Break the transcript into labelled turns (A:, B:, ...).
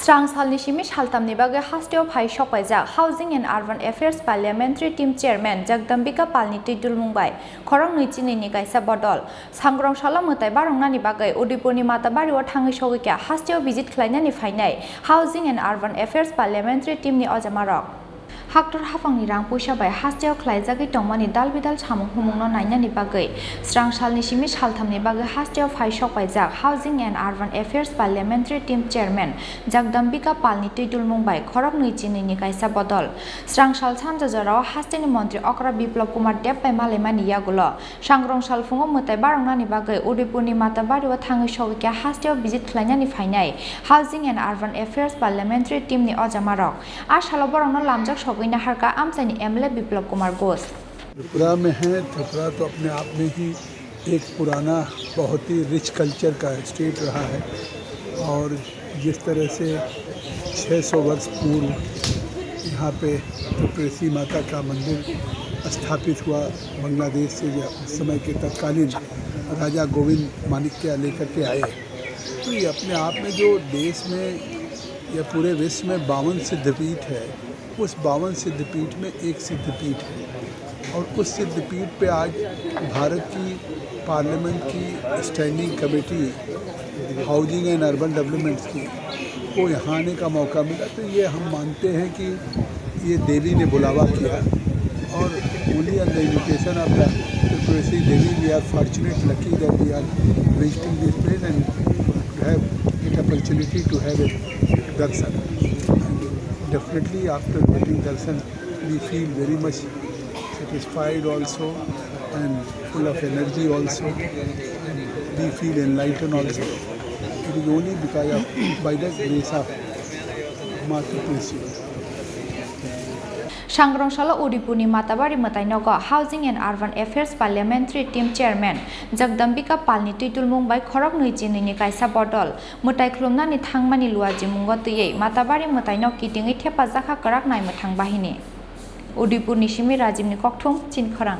A: स्रां सालनि सिमि सालथामनि बागै हास्टेव फाइ सपायजाक housing and urban affairs parliamentary team chairman Jagdambika पालनि तैतुल मुंबाय खरं नैचिनि गायसा बदल सांग्रं साला मोताय बारंनानि बागै उदयपुरनि माताबारियाव थाङै सौगैका हास्टेव विजिट खालायनानै फायनाय हाउसिंग एंड अर्बान अफेयर्स पार्लियामेंटारि टीमनि अजामारक हाक्टर हाफांनि रां पैसाबाय हास्टेव खालायजागै दंमानि दाल बिदाल सामुं हुमुंनो नायनानि बागै स्रां सालनि सिमि सालथामनि बागै हास्टेव फाइ सपायजाक housing and urban affairs parliamentary team chairman Jagdambika पालनि तैतुल मुंबाय खरक नैचिनि गायसा बदल स्रां साल सानजाजाराव हास्टेनि मंत्री अक्रा बिप्लब कुमार देब्बाय मालायमानि यागुल सांग्रं साल फुङाव मोताय बारंनानि बागै उदयपुरनि माताबारियाव थाङै सौगैका हास्टेव विजिट खालायनानै फायनाय हाउसिंग एंड अर्बान अफेयर्स पार्लियामेंटारि टीमनि अजामारक आ सालाव बारंनो लामजाक सौगैना हरका आमसानी एमएलए बिप्लब कुमार घोष
B: त्रिपुरा में है। त्रिपुरा तो अपने आप में ही एक पुराना बहुत ही रिच कल्चर का स्टेट रहा है और जिस तरह से 600 वर्ष पूर्व यहाँ पे त्रिपुरेसी माता का मंदिर स्थापित हुआ बांग्लादेश से उस समय के तत्कालीन राजा गोविंद माणिक्य लेकर के आए, तो ये अपने आप में जो देश में या पूरे विश्व में 52 सिद्धपीठ है, उस 52 सिद्धपीठ में एक सिद्धपीठ है और उस सिद्धपीठ पे आज भारत की पार्लियामेंट की standing committee housing and urban development की को यहाँ आने का मौका मिला। तो ये हम मानते हैं कि ये देवी ने बुलावा किया और only on the invitation of the त्रिपुरेसी Devi we are fortunate lucky that we are visiting this place and to have get opportunity to have a darshan. Definitely after getting darshan we feel very much satisfied also and full of energy also, and we feel enlightened also. It is only because of by the grace of Mata Tulsi.
A: सांग्रं साला उदयपुरनि माताबारि मोतायनगो housing and urban affairs parliamentary team chairman Jagdambika पालनि तैतुल मुंबाय खरक नैचिनि गायसा बदल मोताय खुलुमनानि थांमानि लुआजि मुंगो तैयै माताबारि मोतायनग किटिङै थेफा जाखा कराक नायमो थांबाहिनि उदयपुरनि सिमि राजीवनि ककथुम चिनखरां।